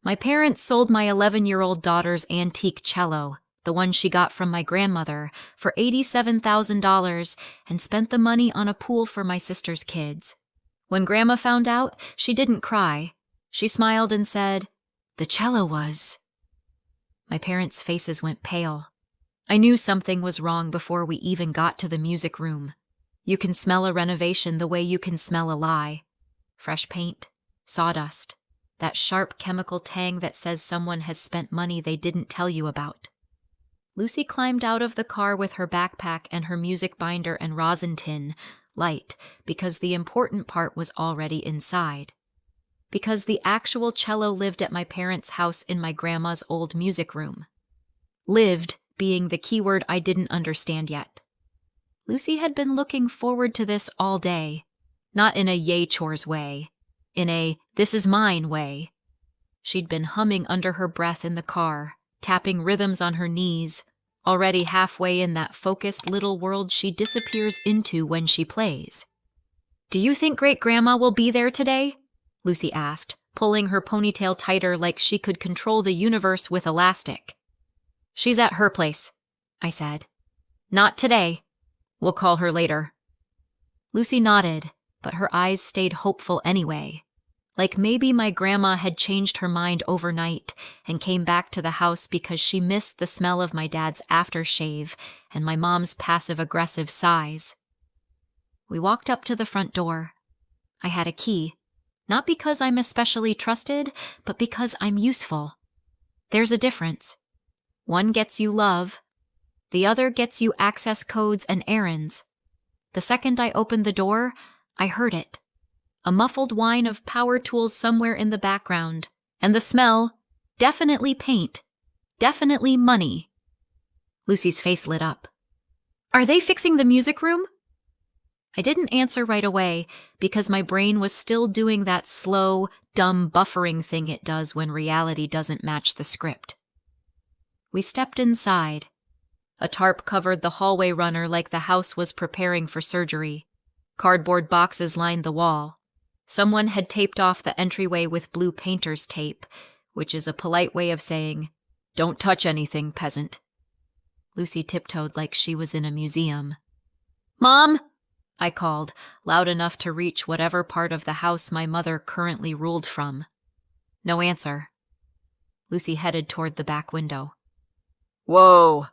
My parents sold my 11-year-old daughter's antique cello, the one she got from my grandmother, for $87,000 and spent the money on a pool for my sister's kids. When Grandma found out, she didn't cry. She smiled and said, "The cello was." My parents' faces went pale. I knew something was wrong before we even got to the music room. You can smell a renovation the way you can smell a lie. Fresh paint, sawdust, that sharp chemical tang that says someone has spent money they didn't tell you about. Lucy climbed out of the car with her backpack and her music binder and rosin tin, light, because the important part was already inside. Because the actual cello lived at my parents' house in my grandma's old music room. Lived being the key word I didn't understand yet. Lucy had been looking forward to this all day, not in a yay chores way, in a this is mine way. She'd been humming under her breath in the car, tapping rhythms on her knees, already halfway in that focused little world she disappears into when she plays. "Do you think Great-Grandma will be there today?" Lucy asked, pulling her ponytail tighter like she could control the universe with elastic. "She's at her place," I said. "Not today. We'll call her later." Lucy nodded, but her eyes stayed hopeful anyway. Like maybe my grandma had changed her mind overnight and came back to the house because she missed the smell of my dad's aftershave and my mom's passive-aggressive sighs. We walked up to the front door. I had a key, not because I'm especially trusted, but because I'm useful. There's a difference. One gets you love. The other gets you access codes and errands. The second I opened the door, I heard it. A muffled whine of power tools somewhere in the background, and the smell, definitely paint, definitely money. Lucy's face lit up. "Are they fixing the music room?" I didn't answer right away because my brain was still doing that slow, dumb buffering thing it does when reality doesn't match the script. We stepped inside. A tarp covered the hallway runner like the house was preparing for surgery. Cardboard boxes lined the wall. Someone had taped off the entryway with blue painter's tape, which is a polite way of saying, "Don't touch anything, peasant." Lucy tiptoed like she was in a museum. "Mom!" I called, loud enough to reach whatever part of the house my mother currently ruled from. No answer. Lucy headed toward the back window. "Whoa!"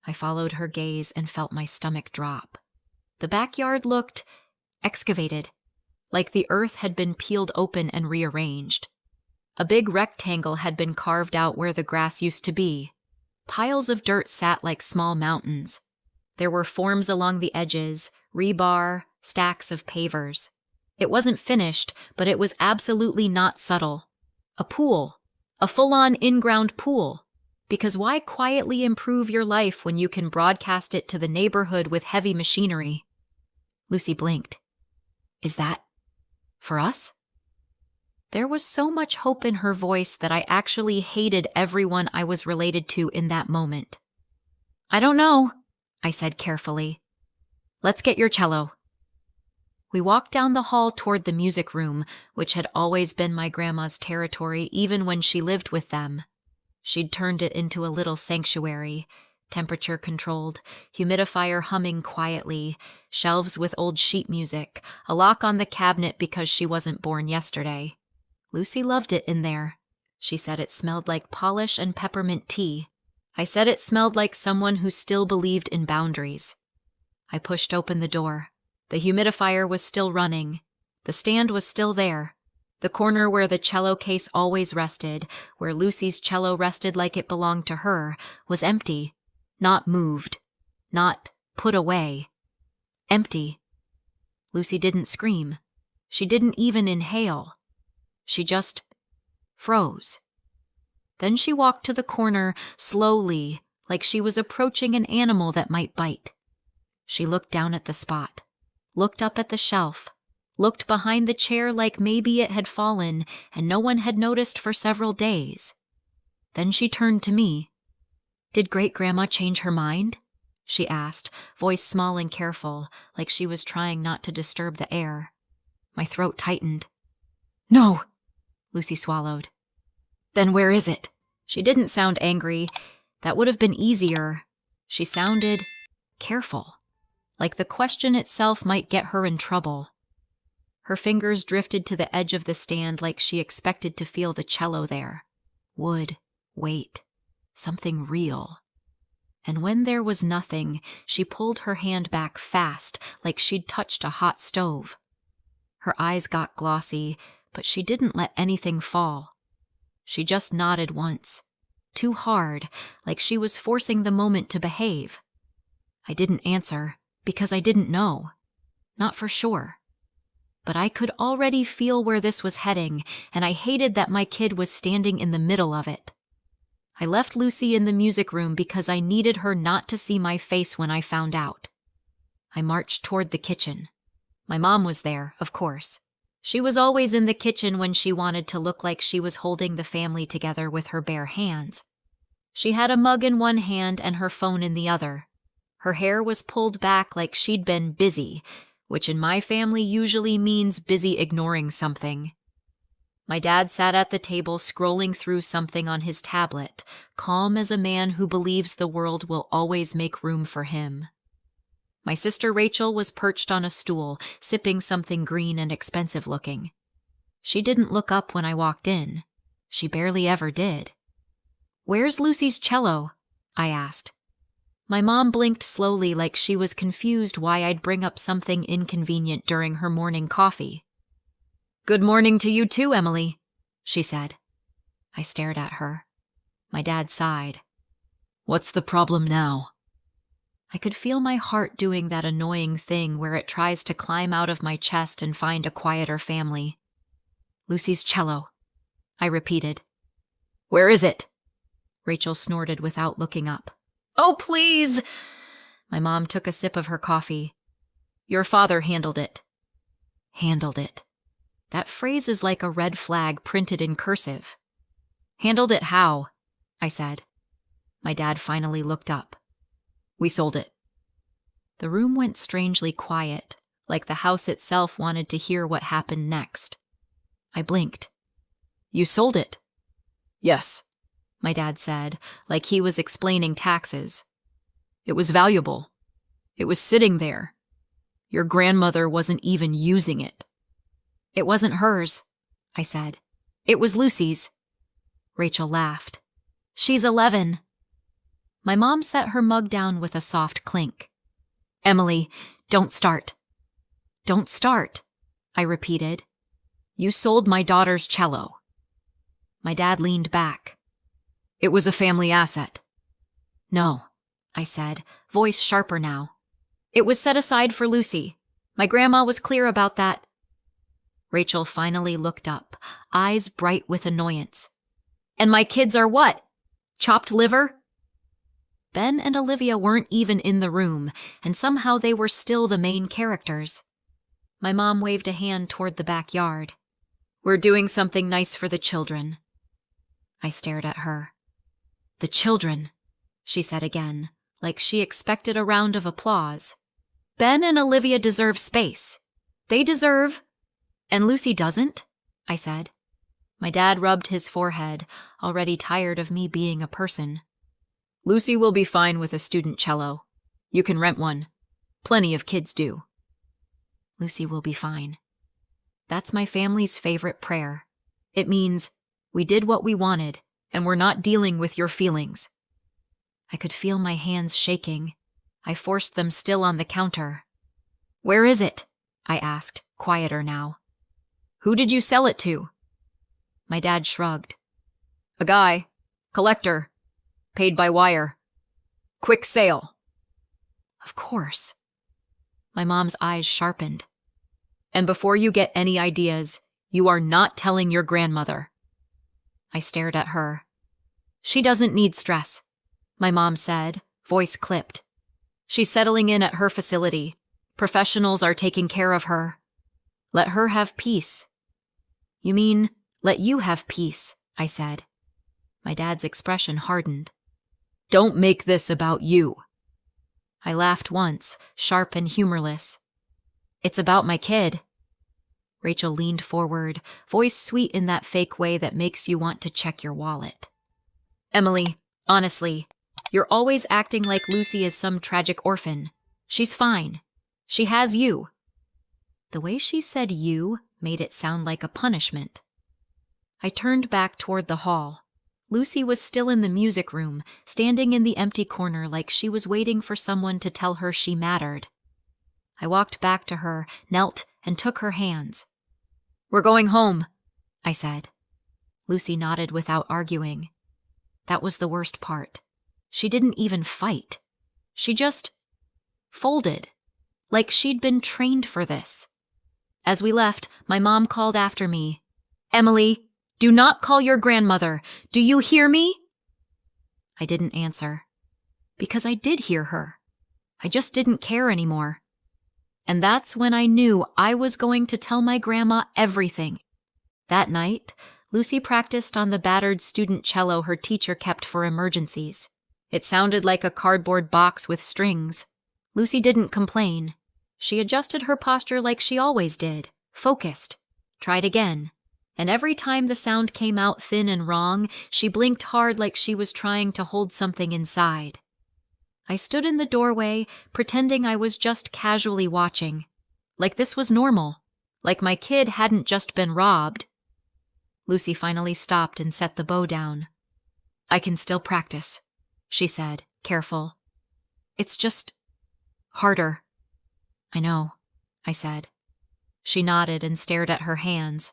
I followed her gaze and felt my stomach drop. The backyard looked excavated, like the earth had been peeled open and rearranged. A big rectangle had been carved out where the grass used to be. Piles of dirt sat like small mountains. There were forms along the edges, rebar, stacks of pavers. It wasn't finished, but it was absolutely not subtle. A pool. A full-on in-ground pool. Because why quietly improve your life when you can broadcast it to the neighborhood with heavy machinery? Lucy blinked. "Is that for us?" There was so much hope in her voice that I actually hated everyone I was related to in that moment. "I don't know," I said carefully. "Let's get your cello." We walked down the hall toward the music room, which had always been my grandma's territory even when she lived with them. She'd turned it into a little sanctuary, temperature-controlled, humidifier humming quietly, shelves with old sheet music, a lock on the cabinet because she wasn't born yesterday. Lucy loved it in there. She said it smelled like polish and peppermint tea. I said it smelled like someone who still believed in boundaries. I pushed open the door. The humidifier was still running. The stand was still there. The corner where the cello case always rested, where Lucy's cello rested like it belonged to her, was empty. Not moved. Not put away. Empty. Lucy didn't scream. She didn't even inhale. She just froze. Then she walked to the corner, slowly, like she was approaching an animal that might bite. She looked down at the spot, looked up at the shelf, looked behind the chair like maybe it had fallen and no one had noticed for several days. Then she turned to me. "Did Great-Grandma change her mind?" she asked, voice small and careful, like she was trying not to disturb the air. My throat tightened. "No," Lucy swallowed. Then where is it? She didn't sound angry. That would have been easier. She sounded careful, like the question itself might get her in trouble. Her fingers drifted to the edge of the stand like she expected to feel the cello there. Wood, weight, something real. And when there was nothing, she pulled her hand back fast, like she'd touched a hot stove. Her eyes got glossy, but she didn't let anything fall. She just nodded once, too hard, like she was forcing the moment to behave. I didn't answer, because I didn't know. Not for sure. But I could already feel where this was heading, and I hated that my kid was standing in the middle of it. I left Lucy in the music room because I needed her not to see my face when I found out. I marched toward the kitchen. My mom was there, of course. She was always in the kitchen when she wanted to look like she was holding the family together with her bare hands. She had a mug in one hand and her phone in the other. Her hair was pulled back like she'd been busy, which in my family usually means busy ignoring something. My dad sat at the table scrolling through something on his tablet, calm as a man who believes the world will always make room for him. My sister Rachel was perched on a stool, sipping something green and expensive looking. She didn't look up when I walked in. She barely ever did. "Where's Lucy's cello?" I asked. My mom blinked slowly like she was confused why I'd bring up something inconvenient during her morning coffee. "Good morning to you too, Emily," she said. I stared at her. My dad sighed. "What's the problem now?" I could feel my heart doing that annoying thing where it tries to climb out of my chest and find a quieter family. "Lucy's cello," I repeated. "Where is it?" Rachel snorted without looking up. "Oh, please!" My mom took a sip of her coffee. "Your father handled it." Handled it. That phrase is like a red flag printed in cursive. "Handled it how?" I said. My dad finally looked up. "We sold it." The room went strangely quiet, like the house itself wanted to hear what happened next. I blinked. "You sold it?" "Yes," my dad said, like he was explaining taxes. "It was valuable. It was sitting there. Your grandmother wasn't even using it." "It wasn't hers," I said. "It was Lucy's." Rachel laughed. "She's 11. My mom set her mug down with a soft clink. "Emily, don't start." "Don't start," I repeated. "You sold my daughter's cello." My dad leaned back. "It was a family asset." "No," I said, voice sharper now. "It was set aside for Lucy. My grandma was clear about that." Rachel finally looked up, eyes bright with annoyance. "And my kids are what? Chopped liver?" Ben and Olivia weren't even in the room, and somehow they were still the main characters. My mom waved a hand toward the backyard. "We're doing something nice for the children." I stared at her. "The children," she said again, like she expected a round of applause. "Ben and Olivia deserve space. They deserve—" "And Lucy doesn't?" I said. My dad rubbed his forehead, already tired of me being a person. "Lucy will be fine with a student cello. You can rent one. Plenty of kids do." Lucy will be fine. That's my family's favorite prayer. It means, we did what we wanted, and we're not dealing with your feelings. I could feel my hands shaking. I forced them still on the counter. "Where is it?" I asked, quieter now. "Who did you sell it to?" My dad shrugged. "A guy. Collector. Paid by wire. Quick sale." Of course. My mom's eyes sharpened. "And before you get any ideas, you are not telling your grandmother." I stared at her. "She doesn't need stress," my mom said, voice clipped. "She's settling in at her facility. Professionals are taking care of her. Let her have peace." "You mean, let you have peace," I said. My dad's expression hardened. "Don't make this about you." I laughed once, sharp and humorless. "It's about my kid." Rachel leaned forward, voice sweet in that fake way that makes you want to check your wallet. Emily, honestly, you're always acting like Lucy is some tragic orphan. She's fine. She has you. The way she said you made it sound like a punishment. I turned back toward the hall. Lucy was still in the music room, standing in the empty corner like she was waiting for someone to tell her she mattered. I walked back to her, knelt, and took her hands. "We're going home," I said. Lucy nodded without arguing. That was the worst part. She didn't even fight. She just folded, like she'd been trained for this. As we left, my mom called after me. "Emily, do not call your grandmother. Do you hear me?" I didn't answer. Because I did hear her. I just didn't care anymore. And that's when I knew I was going to tell my grandma everything. That night, Lucy practiced on the battered student cello her teacher kept for emergencies. It sounded like a cardboard box with strings. Lucy didn't complain. She adjusted her posture like she always did, focused, tried again. And every time the sound came out thin and wrong, she blinked hard like she was trying to hold something inside. I stood in the doorway, pretending I was just casually watching. Like this was normal. Like my kid hadn't just been robbed. Lucy finally stopped and set the bow down. "I can still practice," she said, careful. "It's just harder." "I know," I said. She nodded and stared at her hands.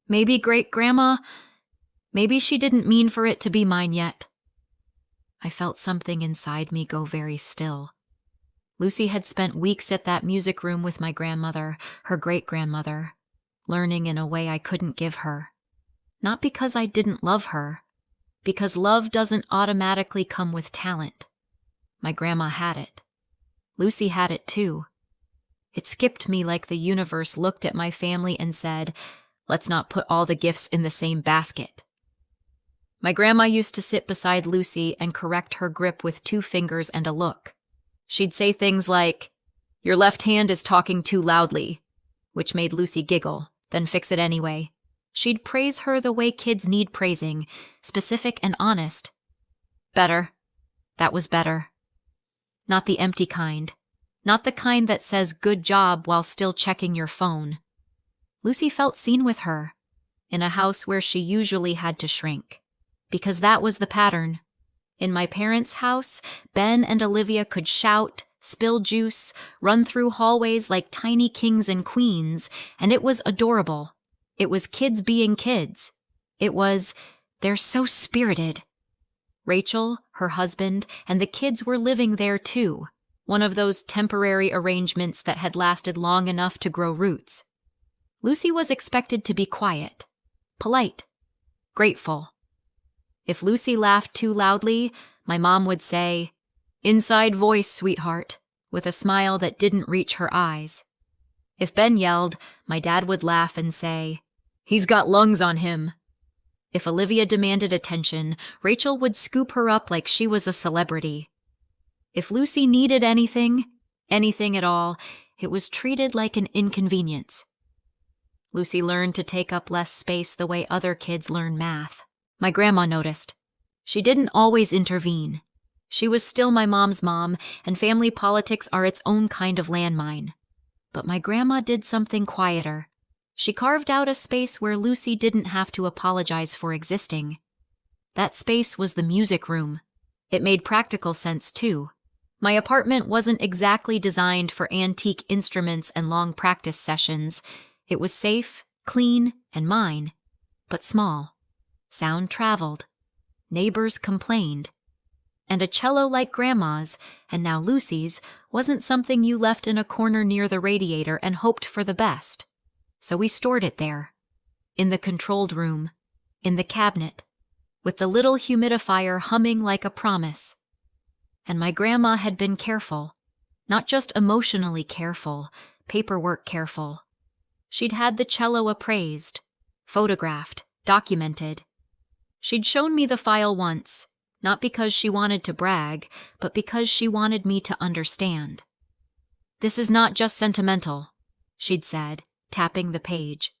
"Maybe great-grandma, maybe she didn't mean for it to be mine yet." I felt something inside me go very still. Lucy had spent weeks at that music room with my grandmother, her great-grandmother, learning in a way I couldn't give her. Not because I didn't love her, because love doesn't automatically come with talent. My grandma had it. Lucy had it too. It skipped me like the universe looked at my family and said, "Let's not put all the gifts in the same basket." My grandma used to sit beside Lucy and correct her grip with 2 fingers and a look. She'd say things like, "Your left hand is talking too loudly," which made Lucy giggle, then fix it anyway. She'd praise her the way kids need praising, specific and honest. Better. That was better. Not the empty kind. Not the kind that says good job while still checking your phone. Lucy felt seen with her, in a house where she usually had to shrink. Because that was the pattern. In my parents' house, Ben and Olivia could shout, spill juice, run through hallways like tiny kings and queens, and it was adorable. It was kids being kids. It was, they're so spirited. Rachel, her husband, and the kids were living there too, one of those temporary arrangements that had lasted long enough to grow roots. Lucy was expected to be quiet, polite, grateful. If Lucy laughed too loudly, my mom would say, "Inside voice, sweetheart," with a smile that didn't reach her eyes. If Ben yelled, my dad would laugh and say, "He's got lungs on him." If Olivia demanded attention, Rachel would scoop her up like she was a celebrity. If Lucy needed anything at all, it was treated like an inconvenience. Lucy learned to take up less space the way other kids learn math. My grandma noticed. She didn't always intervene. She was still my mom's mom, and family politics are its own kind of landmine. But my grandma did something quieter. She carved out a space where Lucy didn't have to apologize for existing. That space was the music room. It made practical sense, too. My apartment wasn't exactly designed for antique instruments and long practice sessions. It was safe, clean, and mine, but small. Sound traveled. Neighbors complained. And a cello like Grandma's, and now Lucy's, wasn't something you left in a corner near the radiator and hoped for the best. So we stored it there. In the controlled room. In the cabinet. With the little humidifier humming like a promise. And my grandma had been careful. Not just emotionally careful, paperwork careful. She'd had the cello appraised, photographed, documented. She'd shown me the file once, not because she wanted to brag, but because she wanted me to understand. "This is not just sentimental," she'd said, tapping the page.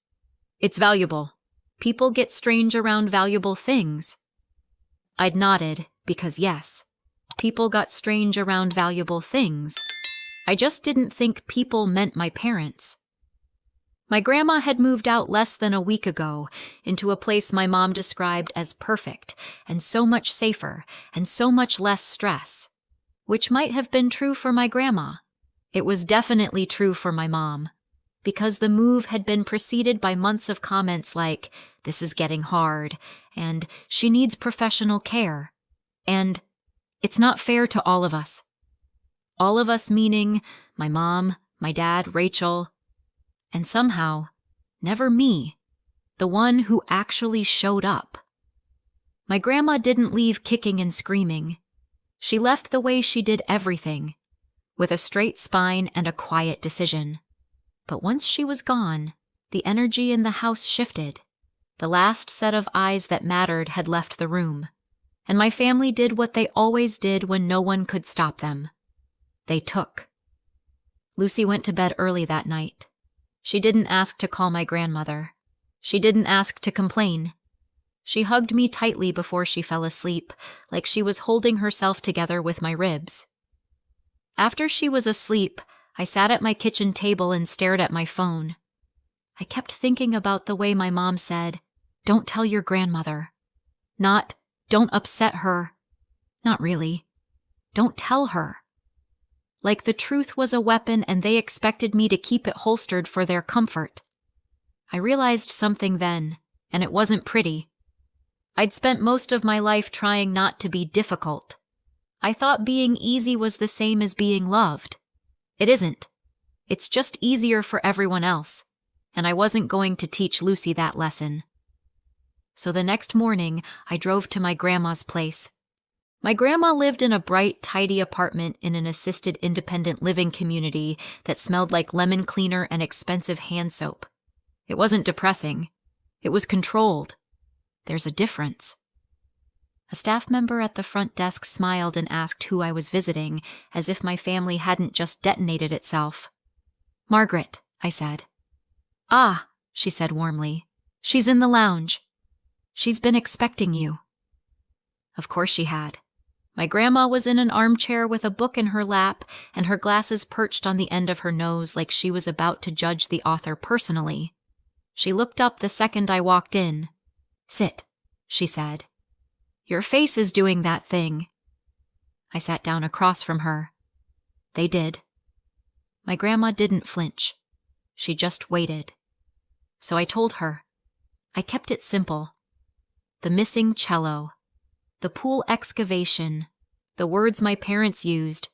"It's valuable. People get strange around valuable things." I'd nodded, because yes, people got strange around valuable things. I just didn't think people meant my parents. My grandma had moved out less than a week ago into a place my mom described as perfect and so much safer and so much less stress, which might have been true for my grandma. It was definitely true for my mom, because the move had been preceded by months of comments like, "This is getting hard," and "She needs professional care," and "It's not fair to all of us." All of us meaning my mom, my dad, Rachel, and somehow, never me, the one who actually showed up. My grandma didn't leave kicking and screaming. She left the way she did everything, with a straight spine and a quiet decision. But once she was gone, the energy in the house shifted. The last set of eyes that mattered had left the room, and my family did what they always did when no one could stop them. They took. Lucy went to bed early that night. She didn't ask to call my grandmother. She didn't ask to complain. She hugged me tightly before she fell asleep, like she was holding herself together with my ribs. After she was asleep, I sat at my kitchen table and stared at my phone. I kept thinking about the way my mom said, "Don't tell your grandmother." Not, "Don't upset her." Not really. Don't tell her. Like the truth was a weapon and they expected me to keep it holstered for their comfort. I realized something then, and it wasn't pretty. I'd spent most of my life trying not to be difficult. I thought being easy was the same as being loved. It isn't. It's just easier for everyone else, and I wasn't going to teach Lucy that lesson. So the next morning, I drove to my grandma's place. My grandma lived in a bright, tidy apartment in an assisted independent living community that smelled like lemon cleaner and expensive hand soap. It wasn't depressing. It was controlled. There's a difference. A staff member at the front desk smiled and asked who I was visiting, as if my family hadn't just detonated itself. "Margaret," I said. "Ah," she said warmly. "She's in the lounge. She's been expecting you." Of course she had. My grandma was in an armchair with a book in her lap and her glasses perched on the end of her nose like she was about to judge the author personally. She looked up the second I walked in. "Sit," she said. "Your face is doing that thing." I sat down across from her. They did. My grandma didn't flinch. She just waited. So I told her. I kept it simple. The missing cello. The pool excavation, the words my parents used,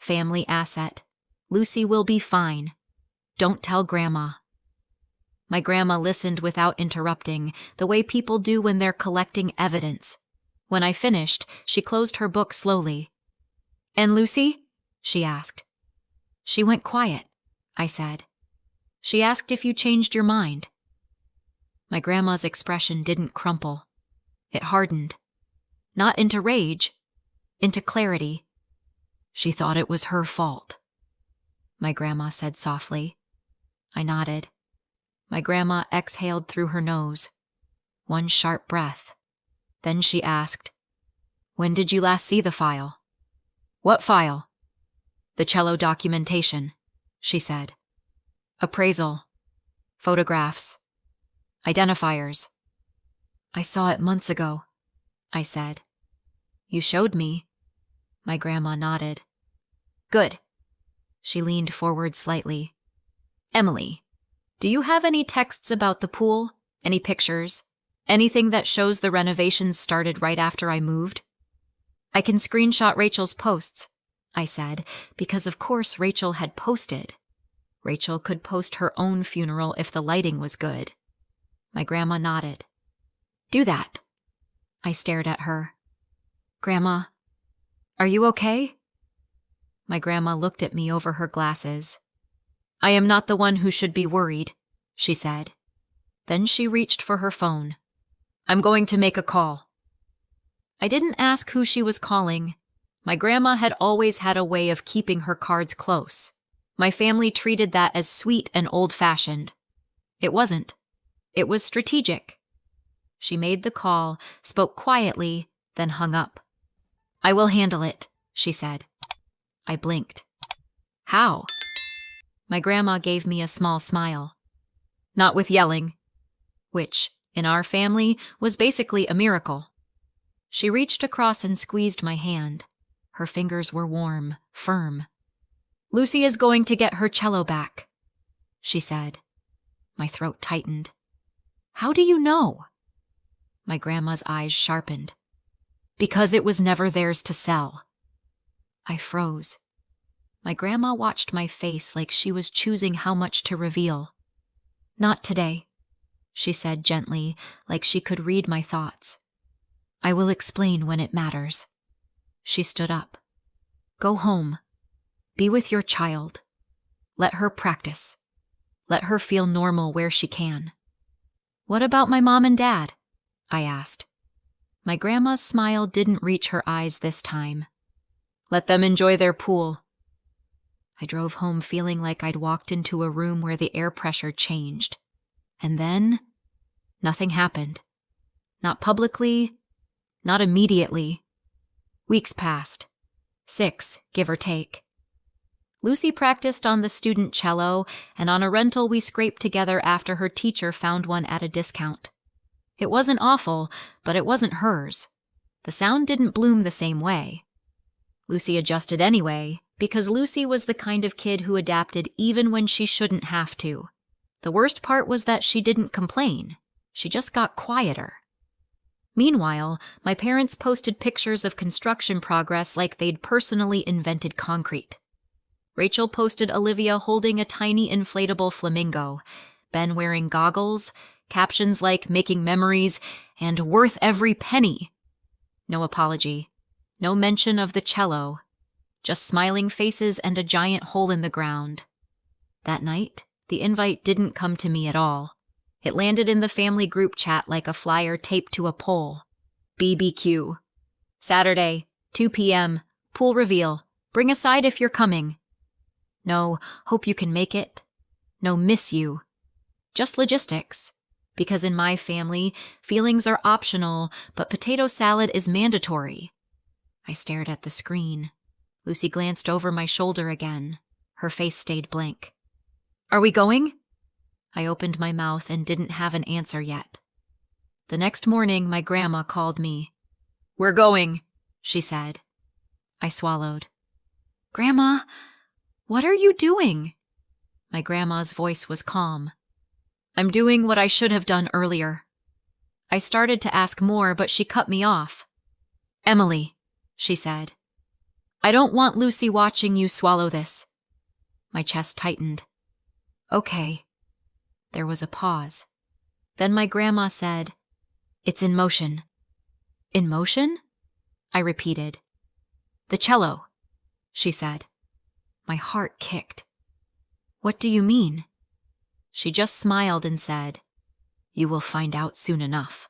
family asset, Lucy will be fine, don't tell Grandma. My grandma listened without interrupting, the way people do when they're collecting evidence. When I finished, she closed her book slowly. "And Lucy?" she asked. "She went quiet," I said. "She asked if you changed your mind." My grandma's expression didn't crumple. It hardened. Not into rage, into clarity. "She thought it was her fault," my grandma said softly. I nodded. My grandma exhaled through her nose. One sharp breath. Then she asked, "When did you last see the file?" "What file?" "The cello documentation," she said. "Appraisal. Photographs. Identifiers." "I saw it months ago," I said. "You showed me." My grandma nodded. "Good." She leaned forward slightly. "Emily, do you have any texts about the pool? Any pictures? Anything that shows the renovations started right after I moved?" "I can screenshot Rachel's posts," I said, because of course Rachel had posted. Rachel could post her own funeral if the lighting was good. My grandma nodded. "Do that." I stared at her. "Grandma, are you okay?" My grandma looked at me over her glasses. "I am not the one who should be worried," she said. Then she reached for her phone. "I'm going to make a call." I didn't ask who she was calling. My grandma had always had a way of keeping her cards close. My family treated that as sweet and old-fashioned. It wasn't. It was strategic. She made the call, spoke quietly, then hung up. "I will handle it," she said. I blinked. "How?" My grandma gave me a small smile. "Not with yelling," which, in our family, was basically a miracle. She reached across and squeezed my hand. Her fingers were warm, firm. "Lucy is going to get her cello back," she said. My throat tightened. "How do you know?" My grandma's eyes sharpened. "Because it was never theirs to sell." I froze. My grandma watched my face like she was choosing how much to reveal. "Not today," she said gently, like she could read my thoughts. "I will explain when it matters." She stood up. "Go home. Be with your child. Let her practice. Let her feel normal where she can." "What about my mom and dad?" I asked. My grandma's smile didn't reach her eyes this time. "Let them enjoy their pool." I drove home feeling like I'd walked into a room where the air pressure changed. And then, nothing happened. Not publicly, not immediately. Weeks passed. 6, give or take. Lucy practiced on the student cello, and on a rental we scraped together after her teacher found one at a discount. It wasn't awful, but it wasn't hers. The sound didn't bloom the same way. Lucy adjusted anyway, because Lucy was the kind of kid who adapted even when she shouldn't have to. The worst part was that she didn't complain. She just got quieter. Meanwhile, my parents posted pictures of construction progress like they'd personally invented concrete. Rachel posted Olivia holding a tiny inflatable flamingo, Ben wearing goggles, captions like "making memories" and "worth every penny." No apology. No mention of the cello. Just smiling faces and a giant hole in the ground. That night, the invite didn't come to me at all. It landed in the family group chat like a flyer taped to a pole. BBQ. Saturday, 2 p.m., pool reveal. Bring a side if you're coming. No, hope you can make it. No, miss you. Just logistics. Because in my family, feelings are optional, but potato salad is mandatory. I stared at the screen. Lucy glanced over my shoulder again. Her face stayed blank. "Are we going?" I opened my mouth and didn't have an answer yet. The next morning, my grandma called me. "We're going," she said. I swallowed. "Grandma, what are you doing?" My grandma's voice was calm. "I'm doing what I should have done earlier." I started to ask more, but she cut me off. "Emily," she said, "I don't want Lucy watching you swallow this." My chest tightened. "Okay." There was a pause. Then my grandma said, "It's in motion." "In motion?" I repeated. "The cello," she said. My heart kicked. "What do you mean?" She just smiled and said, "You will find out soon enough."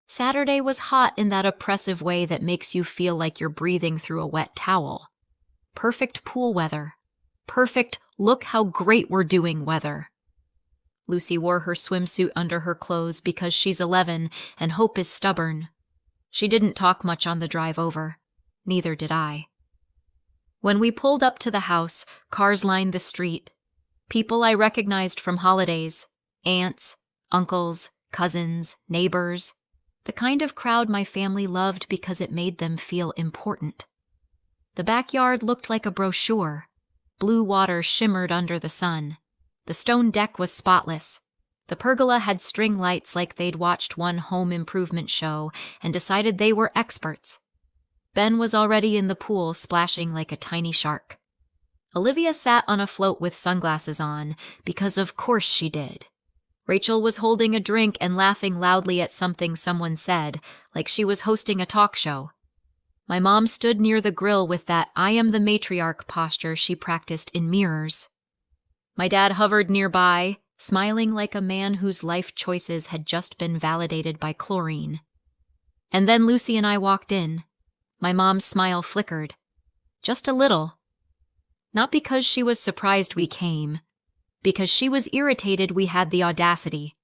Saturday was hot in that oppressive way that makes you feel like you're breathing through a wet towel. Perfect pool weather. Perfect look how great we're doing weather. Lucy wore her swimsuit under her clothes because she's 11 and Hope is stubborn. She didn't talk much on the drive over. Neither did I. When we pulled up to the house, cars lined the street. People I recognized from holidays. Aunts, uncles, cousins, neighbors. The kind of crowd my family loved because it made them feel important. The backyard looked like a brochure. Blue water shimmered under the sun. The stone deck was spotless. The pergola had string lights like they'd watched one home improvement show and decided they were experts. Ben was already in the pool, splashing like a tiny shark. Olivia sat on a float with sunglasses on, because of course she did. Rachel was holding a drink and laughing loudly at something someone said, like she was hosting a talk show. My mom stood near the grill with that "I am the matriarch" posture she practiced in mirrors. My dad hovered nearby, smiling like a man whose life choices had just been validated by chlorine. And then Lucy and I walked in. My mom's smile flickered. Just a little. Not because she was surprised we came. because she was irritated we had the audacity.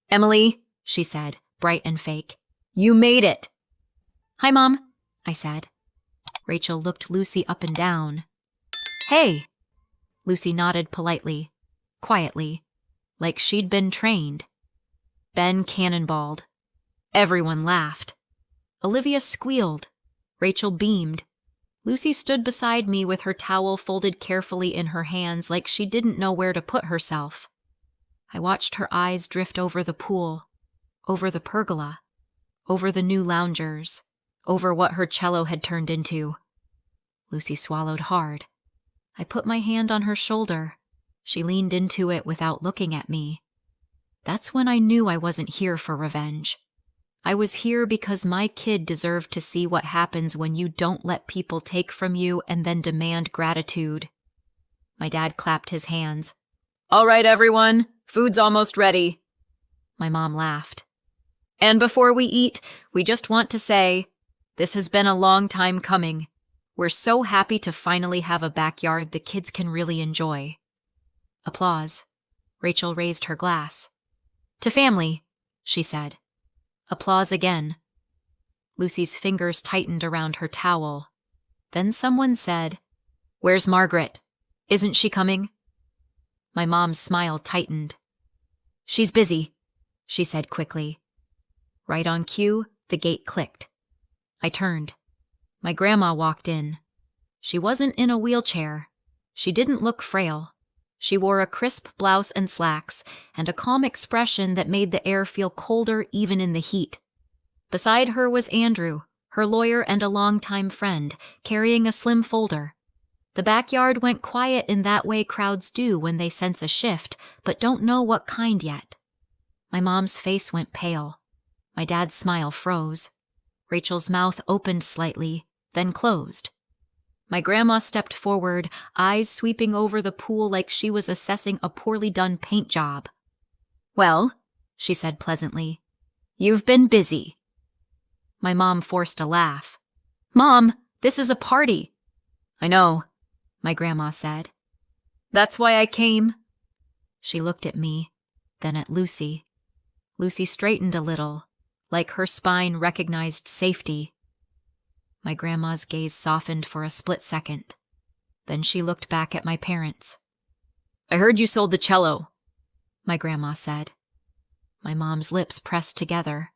"Emily," she said, bright and fake, "you made it." "Hi, Mom," I said. Rachel looked Lucy up and down. "Hey." Lucy nodded politely, quietly, like she'd been trained. Ben cannonballed. Everyone laughed. Olivia squealed. Rachel beamed. Lucy stood beside me with her towel folded carefully in her hands like she didn't know where to put herself. I watched her eyes drift over the pool, over the pergola, over the new loungers, over what her cello had turned into. Lucy swallowed hard. I put my hand on her shoulder. She leaned into it without looking at me. That's when I knew I wasn't here for revenge. I was here because my kid deserved to see what happens when you don't let people take from you and then demand gratitude. My dad clapped his hands. "All right, everyone, food's almost ready." My mom laughed. "And before we eat, we just want to say, this has been a long time coming. We're so happy to finally have a backyard the kids can really enjoy." Applause. Rachel raised her glass. "To family," she said. Applause again. Lucy's fingers tightened around her towel. Then someone said, "Where's Margaret? Isn't she coming?" My mom's smile tightened. "She's busy," she said quickly. Right on cue, the gate clicked. I turned. My grandma walked in. She wasn't in a wheelchair. She didn't look frail. She wore a crisp blouse and slacks, and a calm expression that made the air feel colder even in the heat. Beside her was Andrew, her lawyer and a longtime friend, carrying a slim folder. The backyard went quiet in that way crowds do when they sense a shift, but don't know what kind yet. My mom's face went pale. My dad's smile froze. Rachel's mouth opened slightly, then closed. My grandma stepped forward, eyes sweeping over the pool like she was assessing a poorly done paint job. "Well," she said pleasantly, "you've been busy." My mom forced a laugh. "Mom, this is a party." "I know," my grandma said. "That's why I came." She looked at me, then at Lucy. Lucy straightened a little, like her spine recognized safety. My grandma's gaze softened for a split second. Then she looked back at my parents. "I heard you sold the cello," my grandma said. My mom's lips pressed together.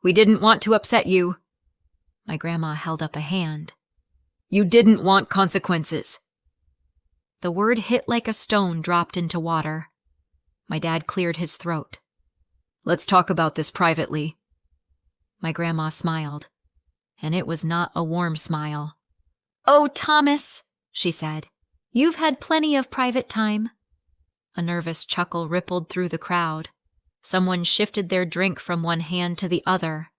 "We didn't want to upset you." My grandma held up a hand. "You didn't want consequences." The word hit like a stone dropped into water. My dad cleared his throat. "Let's talk about this privately." My grandma smiled. And it was not a warm smile. "Oh, Thomas," she said, "you've had plenty of private time." A nervous chuckle rippled through the crowd. Someone shifted their drink from one hand to the other.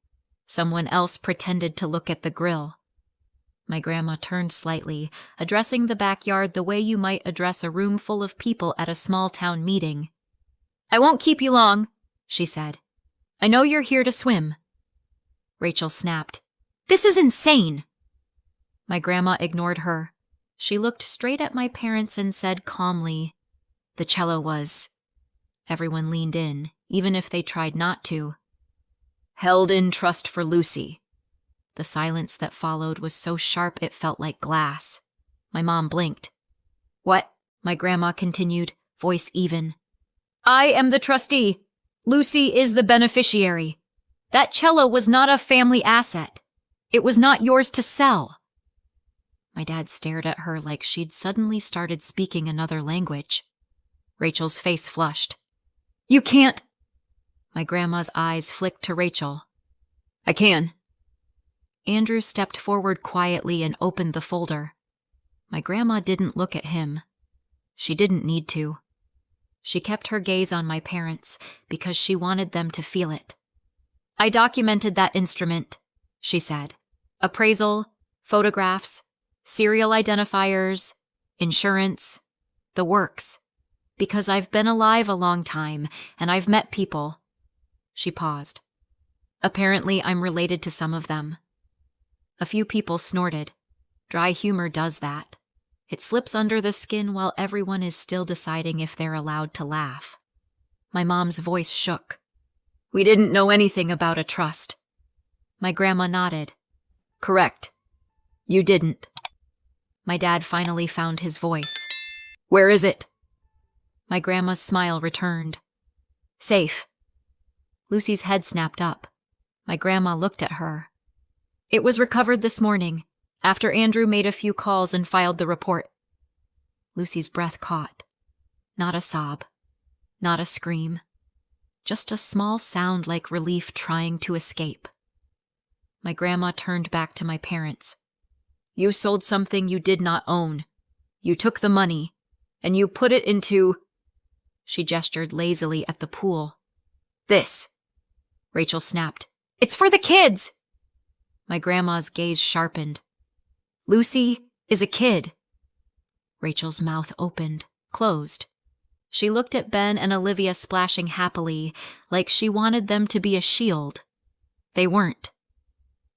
Someone else pretended to look at the grill. My grandma turned slightly, addressing the backyard the way you might address a room full of people at a small-town meeting. "I won't keep you long," she said. "I know you're here to swim." Rachel snapped. "This is insane!" My grandma ignored her. She looked straight at my parents and said calmly, "The cello was." Everyone leaned in, even if they tried not to. "Held in trust for Lucy." The silence that followed was so sharp it felt like glass. My mom blinked. "What?" my grandma continued, voice even. "I am the trustee. Lucy is the beneficiary. That cello was not a family asset. It was not yours to sell." My dad stared at her like she'd suddenly started speaking another language. Rachel's face flushed. "You can't." My grandma's eyes flicked to Rachel. "I can." Andrew stepped forward quietly and opened the folder. My grandma didn't look at him. She didn't need to. She kept her gaze on my parents because she wanted them to feel it. "I documented that instrument," she said. "Appraisal, photographs, serial identifiers, insurance, the works. Because I've been alive a long time, and I've met people." She paused. "Apparently, I'm related to some of them." A few people snorted. Dry humor does that. It slips under the skin while everyone is still deciding if they're allowed to laugh. My mom's voice shook. We didn't know anything about a trust. My grandma nodded. Correct. You didn't. My dad finally found his voice. Where is it? My grandma's smile returned. Safe. Lucy's head snapped up. My grandma looked at her. It was recovered this morning, after Andrew made a few calls and filed the report. Lucy's breath caught. Not a sob. Not a scream. Just a small sound like relief trying to escape. My grandma turned back to my parents. You sold something you did not own. You took the money, and you put it into... She gestured lazily at the pool. This. Rachel snapped. It's for the kids! My grandma's gaze sharpened. Lucy is a kid. Rachel's mouth opened, closed. She looked at Ben and Olivia splashing happily, like she wanted them to be a shield. They weren't.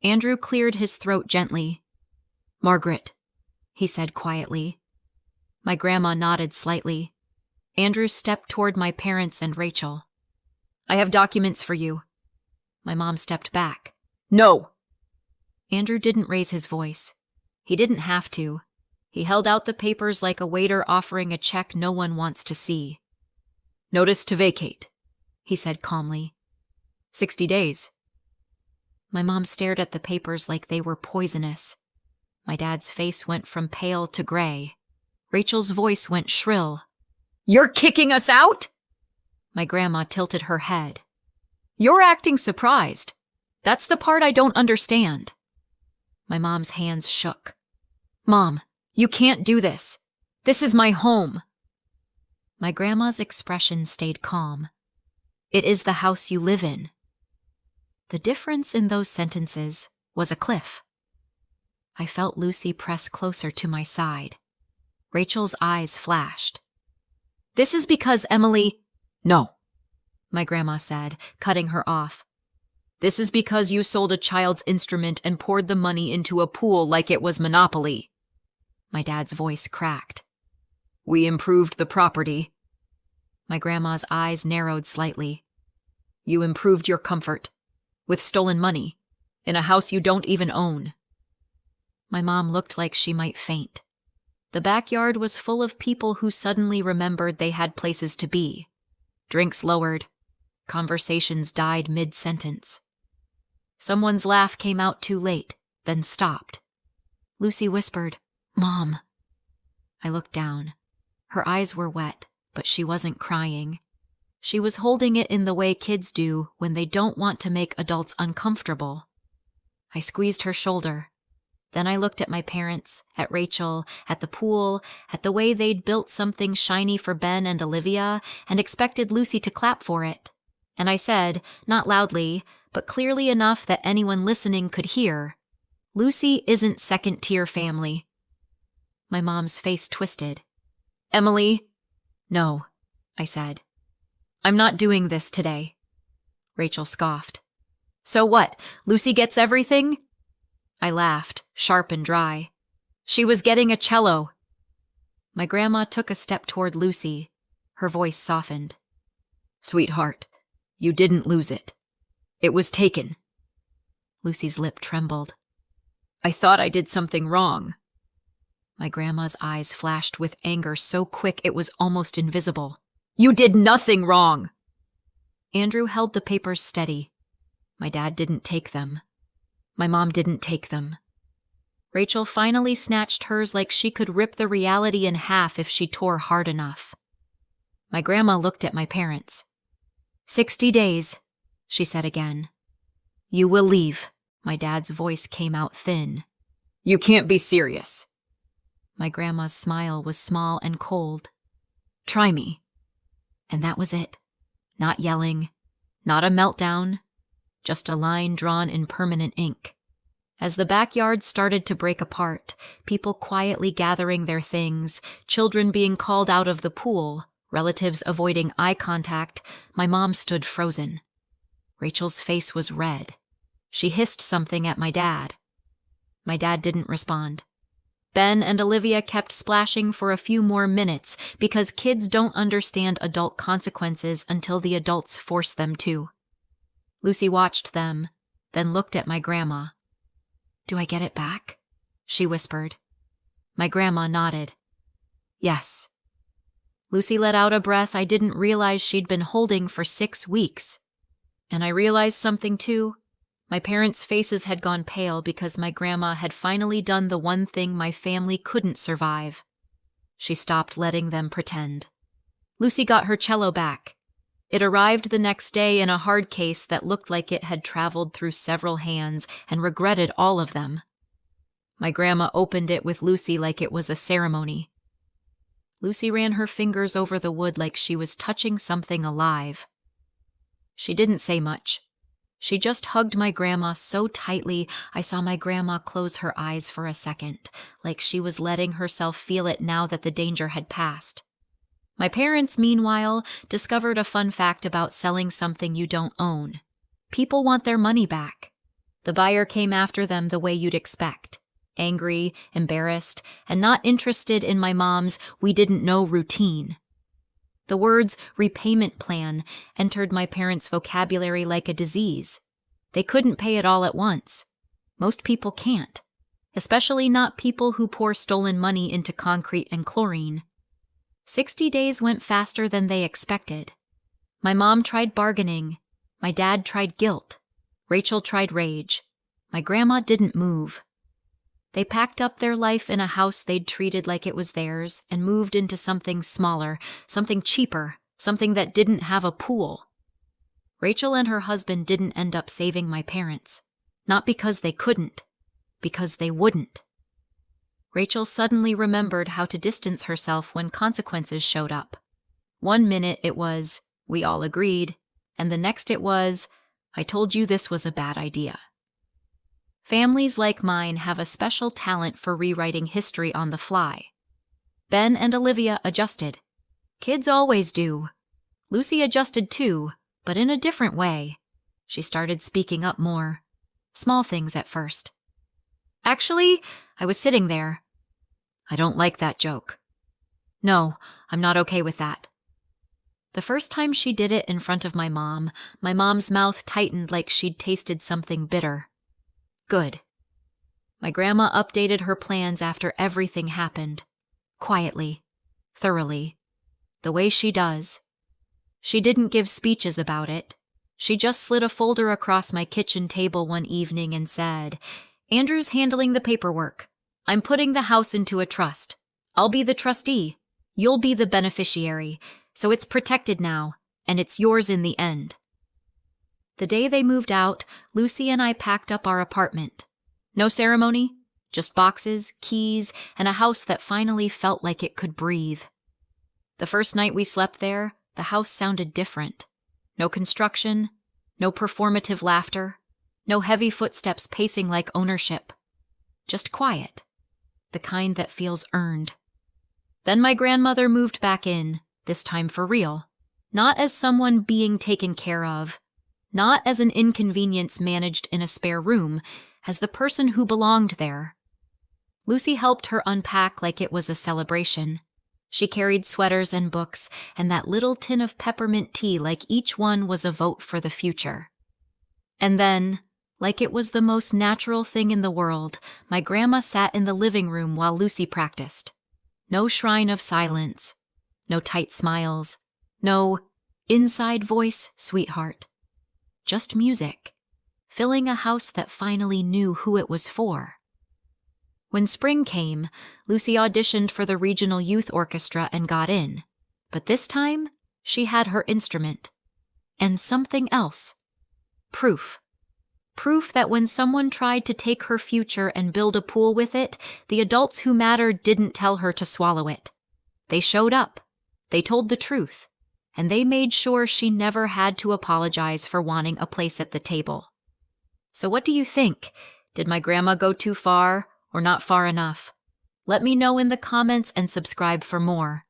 Andrew cleared his throat gently. Margaret, he said quietly. My grandma nodded slightly. Andrew stepped toward my parents and Rachel. I have documents for you. My mom stepped back. No! Andrew didn't raise his voice. He didn't have to. He held out the papers like a waiter offering a check no one wants to see. Notice to vacate, he said calmly. 60 days. My mom stared at the papers like they were poisonous. My dad's face went from pale to gray. Rachel's voice went shrill. You're kicking us out? My grandma tilted her head. You're acting surprised. That's the part I don't understand. My mom's hands shook. Mom, you can't do this. This is my home. My grandma's expression stayed calm. It is the house you live in. The difference in those sentences was a cliff. I felt Lucy press closer to my side. Rachel's eyes flashed. This is because Emily... No, my grandma said, cutting her off. This is because you sold a child's instrument and poured the money into a pool like it was Monopoly. My dad's voice cracked. We improved the property. My grandma's eyes narrowed slightly. You improved your comfort. With stolen money. In a house you don't even own. My mom looked like she might faint. The backyard was full of people who suddenly remembered they had places to be. Drinks lowered. Conversations died mid-sentence. Someone's laugh came out too late, then stopped. Lucy whispered, Mom. I looked down. Her eyes were wet, but she wasn't crying. She was holding it in the way kids do when they don't want to make adults uncomfortable. I squeezed her shoulder. Then I looked at my parents, at Rachel, at the pool, at the way they'd built something shiny for Ben and Olivia, and expected Lucy to clap for it. And I said, not loudly, but clearly enough that anyone listening could hear, Lucy isn't second-tier family. My mom's face twisted. Emily? No, I said. I'm not doing this today. Rachel scoffed. So what? Lucy gets everything? I laughed, sharp and dry. She was getting a cello. My grandma took a step toward Lucy. Her voice softened. Sweetheart, you didn't lose it. It was taken. Lucy's lip trembled. I thought I did something wrong. My grandma's eyes flashed with anger so quick it was almost invisible. You did nothing wrong! Andrew held the papers steady. My dad didn't take them. My mom didn't take them. Rachel finally snatched hers like she could rip the reality in half if she tore hard enough. My grandma looked at my parents. 60 days, she said again. You will leave. My dad's voice came out thin. You can't be serious. My grandma's smile was small and cold. Try me. And that was it. Not yelling, not a meltdown, just a line drawn in permanent ink. As the backyard started to break apart, people quietly gathering their things, children being called out of the pool, relatives avoiding eye contact, my mom stood frozen. Rachel's face was red. She hissed something at my dad. My dad didn't respond. Ben and Olivia kept splashing for a few more minutes because kids don't understand adult consequences until the adults force them to. Lucy watched them, then looked at my grandma. "Do I get it back?" she whispered. My grandma nodded. "Yes." Lucy let out a breath I didn't realize she'd been holding for 6 weeks. And I realized something too. My parents' faces had gone pale because my grandma had finally done the one thing my family couldn't survive. She stopped letting them pretend. Lucy got her cello back. It arrived the next day in a hard case that looked like it had traveled through several hands and regretted all of them. My grandma opened it with Lucy like it was a ceremony. Lucy ran her fingers over the wood like she was touching something alive. She didn't say much. She just hugged my grandma so tightly I saw my grandma close her eyes for a second, like she was letting herself feel it now that the danger had passed. My parents, meanwhile, discovered a fun fact about selling something you don't own. People want their money back. The buyer came after them the way you'd expect. Angry, embarrassed, and not interested in my mom's "we didn't know" routine. The words repayment plan entered my parents' vocabulary like a disease. They couldn't pay it all at once. Most people can't, especially not people who pour stolen money into concrete and chlorine. 60 days went faster than they expected. My mom tried bargaining. My dad tried guilt. Rachel tried rage. My grandma didn't move. They packed up their life in a house they'd treated like it was theirs and moved into something smaller, something cheaper, something that didn't have a pool. Rachel and her husband didn't end up saving my parents. Not because they couldn't, because they wouldn't. Rachel suddenly remembered how to distance herself when consequences showed up. One minute it was, "we all agreed," and the next it was, "I told you this was a bad idea." Families like mine have a special talent for rewriting history on the fly. Ben and Olivia adjusted. Kids always do. Lucy adjusted too, but in a different way. She started speaking up more. Small things at first. "Actually, I was sitting there." "I don't like that joke." "No, I'm not okay with that." The first time she did it in front of my mom's mouth tightened like she'd tasted something bitter. Good. My grandma updated her plans after everything happened. Quietly. Thoroughly. The way she does. She didn't give speeches about it. She just slid a folder across my kitchen table one evening and said, "Andrew's handling the paperwork. I'm putting the house into a trust. I'll be the trustee. You'll be the beneficiary. So it's protected now, and it's yours in the end." The day they moved out, Lucy and I packed up our apartment. No ceremony, just boxes, keys, and a house that finally felt like it could breathe. The first night we slept there, the house sounded different. No construction, no performative laughter, no heavy footsteps pacing like ownership. Just quiet, the kind that feels earned. Then my grandmother moved back in, this time for real, not as someone being taken care of, not as an inconvenience managed in a spare room, as the person who belonged there. Lucy helped her unpack like it was a celebration. She carried sweaters and books and that little tin of peppermint tea like each one was a vote for the future. And then, like it was the most natural thing in the world, my grandma sat in the living room while Lucy practiced. No shrine of silence. No tight smiles. No inside voice, sweetheart. Just music, filling a house that finally knew who it was for. When spring came, Lucy auditioned for the regional youth orchestra and got in. But this time, she had her instrument. And something else. Proof. Proof that when someone tried to take her future and build a pool with it, the adults who mattered didn't tell her to swallow it. They showed up. They told the truth. And they made sure she never had to apologize for wanting a place at the table. So what do you think? Did my grandma go too far or not far enough? Let me know in the comments and subscribe for more.